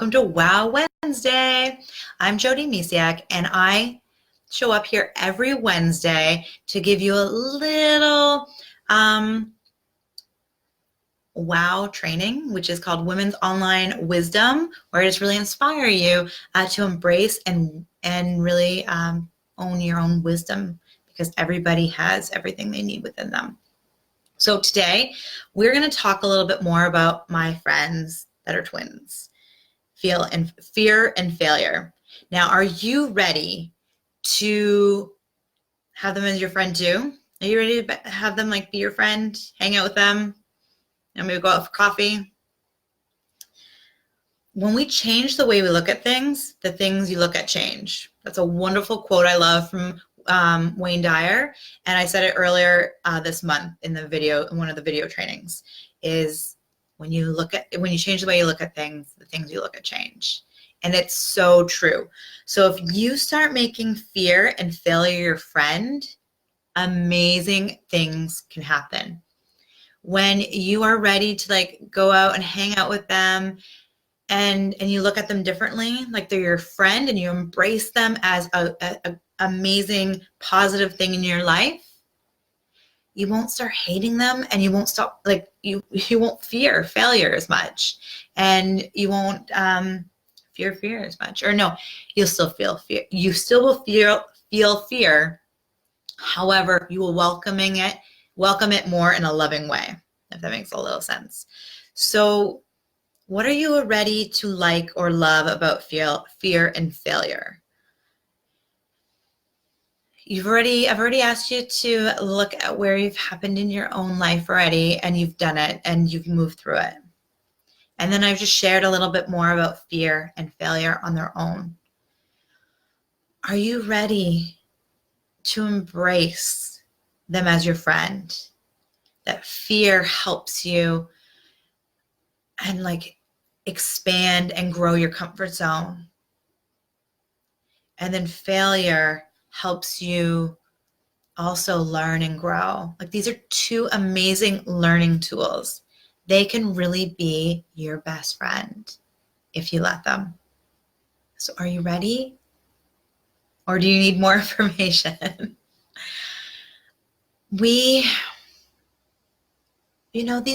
welcome to Wow Wednesday. I'm Jody Misiak, and I show up here every Wednesday to give you a little wow training, which is called Women's Online Wisdom, where I just really inspire you to embrace and really own your own wisdom, because everybody has everything they need within them. So today we're going to talk a little bit more about my friends that are twins. Fear and failure. Now, are you ready to have them as your friend too? Are you ready to have them be your friend, hang out with them, and maybe go out for coffee? When we change the way we look at things, the things you look at change. That's a wonderful quote I love from Wayne Dyer, and I said it earlier this month in one of the video trainings. Is when you change the way you look at things, the things you look at change. And it's so true. So if you start making fear and failure your friend, amazing things can happen. When you are ready to go out and hang out with them, and you look at them differently, like they're your friend, and you embrace them as a amazing positive thing in your life, you won't start hating them, and you won't stop you won't fear failure as much, and you won't fear as much. Or no, you'll still feel fear. You still will feel fear. However, you will welcome it more in a loving way, if that makes a little sense. So what are you ready to like or love about fear and failure? I've already asked you to look at where you've happened in your own life already, and you've done it and you've moved through it. And then I've just shared a little bit more about fear and failure on their own. Are you ready to embrace them as your friend? That fear helps you and expand and grow your comfort zone. And then failure helps you also learn and grow. These are two amazing learning tools. They can really be your best friend if you let them. So are you ready? Or do you need more information? These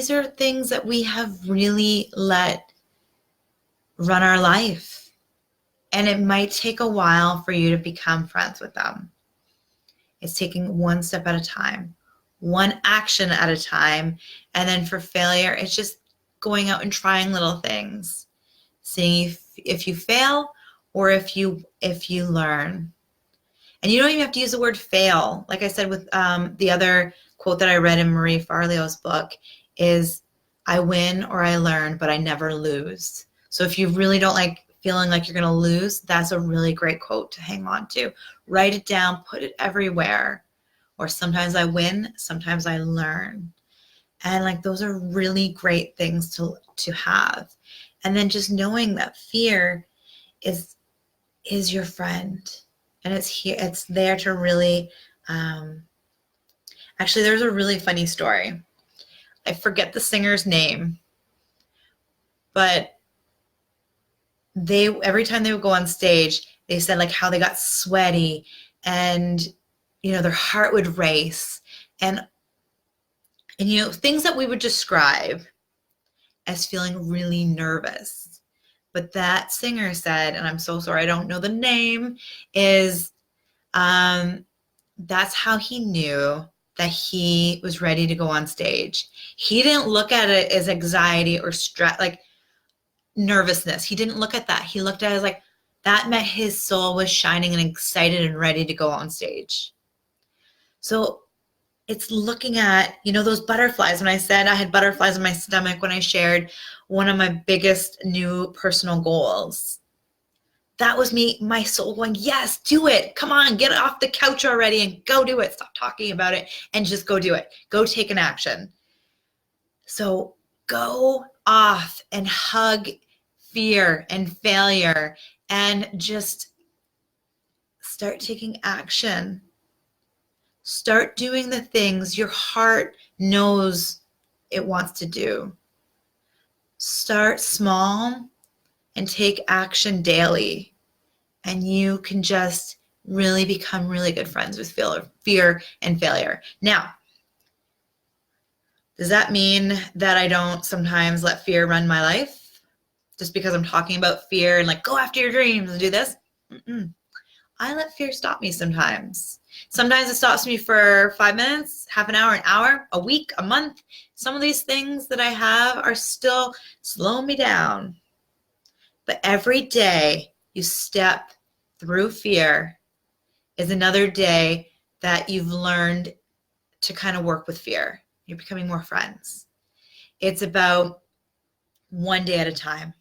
are things that we have really let run our life. And it might take a while for you to become friends with them. It's taking one step at a time, one action at a time. And then for failure, it's just going out and trying little things, seeing if you fail or if you learn. And you don't even have to use the word fail. Like I said with the other quote that I read in Marie Forleo's book is, I win or I learn, but I never lose. So if you really don't like feeling like you're going to lose, that's a really great quote to hang on to. Write it down, put it everywhere. Or sometimes I win, sometimes I learn. And those are really great things to have. And then just knowing that fear is your friend. And it's there to really, actually, there's a really funny story. I forget the singer's name, but every time they would go on stage, they said how they got sweaty and their heart would race and things that we would describe as feeling really nervous. But that singer said, and I'm so sorry I don't know the name, is that's how he knew that he was ready to go on stage. He didn't look at it as anxiety or stress, nervousness. He didn't look at that. He looked at it as that meant his soul was shining and excited and ready to go on stage. So it's looking at, those butterflies. When I said I had butterflies in my stomach when I shared one of my biggest new personal goals, that was me, my soul going, yes, do it. Come on, get off the couch already and go do it. Stop talking about it and just go do it. Go take an action. So go off and hug fear and failure and just start taking action. Start doing the things your heart knows it wants to do. Start small and take action daily. And you can just really become really good friends with fear and failure. Now, does that mean that I don't sometimes let fear run my life? Just because I'm talking about fear and like, go after your dreams and do this? Mm-mm. I let fear stop me sometimes. Sometimes it stops me for 5 minutes, half an hour, a week, a month. Some of these things that I have are still slowing me down. But every day you step through fear is another day that you've learned to kind of work with fear. You're becoming more friends. It's about one day at a time.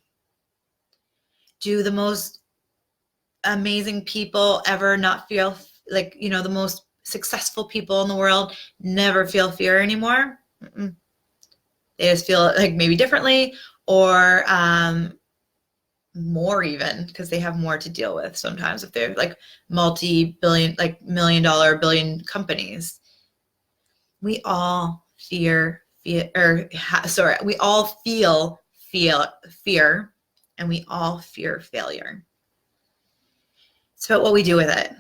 Do the most amazing people ever not feel like, the most successful people in the world never feel fear anymore? Mm-mm. They just feel like maybe differently, or more, even because they have more to deal with sometimes if they're like multi-billion, like $1 million, billion companies. We all we all feel fear, and we all fear failure. It's about what we do with it.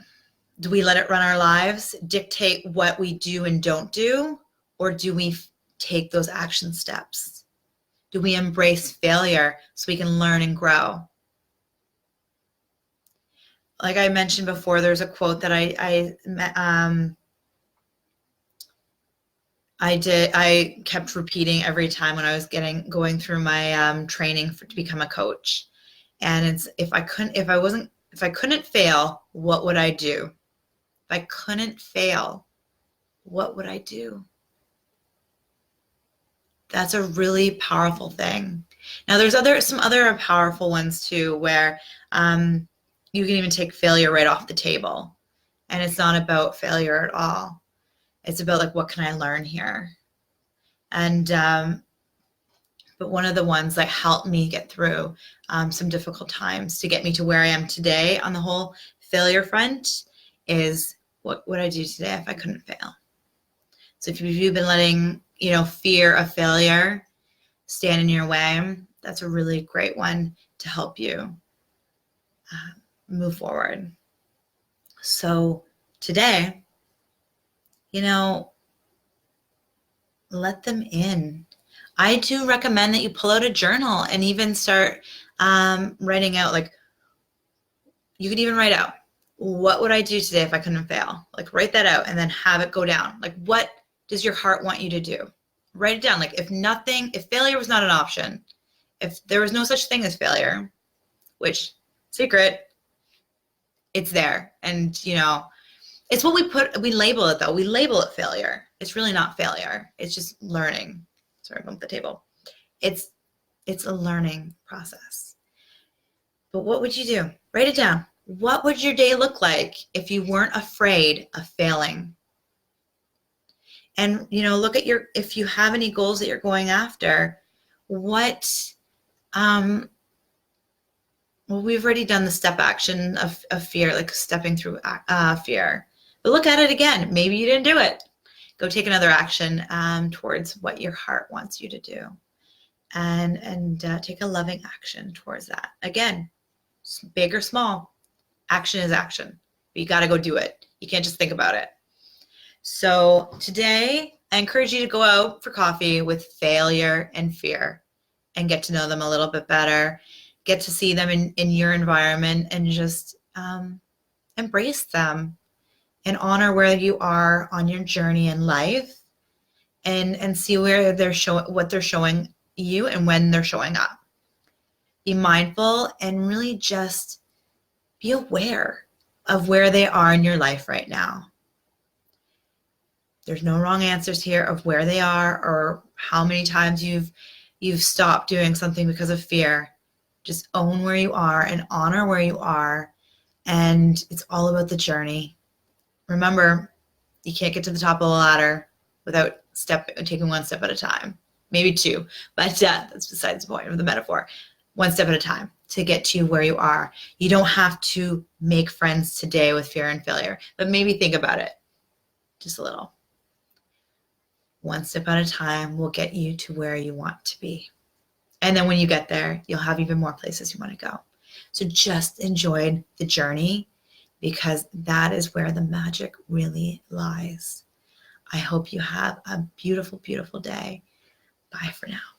Do we let it run our lives, dictate what we do and don't do, or do we take those action steps? Do we embrace failure so we can learn and grow? Like I mentioned before, there's a quote that I kept repeating every time when I was going through my training to become a coach. And it's, if I couldn't fail, what would I do? If I couldn't fail, what would I do? That's a really powerful thing. Now, there's some other powerful ones too, where you can even take failure right off the table. And it's not about failure at all. It's about like, what can I learn here? And but one of the ones that helped me get through some difficult times to get me to where I am today on the whole failure front is, what would I do today if I couldn't fail? So if you've been letting, fear of failure stand in your way, that's a really great one to help you move forward. So today, let them in. I do recommend that you pull out a journal and even start writing out, like, you could even write out, what would I do today if I couldn't fail? Like, write that out and then have it go down. Like, what does your heart want you to do? Write it down. Like, if failure was not an option, if there was no such thing as failure, which, secret, it's there. And, it's what we label it though. We label it failure. It's really not failure. It's just learning. Sorry, I bumped the table. It's a learning process. But what would you do? Write it down. What would your day look like if you weren't afraid of failing? And, look at if you have any goals that you're going after, well, we've already done the step action of fear, like stepping through fear. But look at it again. Maybe you didn't do it. Go take another action towards what your heart wants you to do. And take a loving action towards that. Again, big or small, action is action. But you got to go do it. You can't just think about it. So today, I encourage you to go out for coffee with failure and fear and get to know them a little bit better. Get to see them in your environment and just embrace them and honor where you are on your journey in life, and see where what they're showing you and when they're showing up. Be mindful and really just be aware of where they are in your life right now. There's no wrong answers here of where they are or how many times you've stopped doing something because of fear. Just own where you are and honor where you are. And it's all about the journey. Remember, you can't get to the top of the ladder without taking one step at a time. Maybe two, but that's besides the point of the metaphor. One step at a time to get to where you are. You don't have to make friends today with fear and failure, but maybe think about it just a little. One step at a time will get you to where you want to be. And then when you get there, you'll have even more places you want to go. So just enjoy the journey, because that is where the magic really lies. I hope you have a beautiful, beautiful day. Bye for now.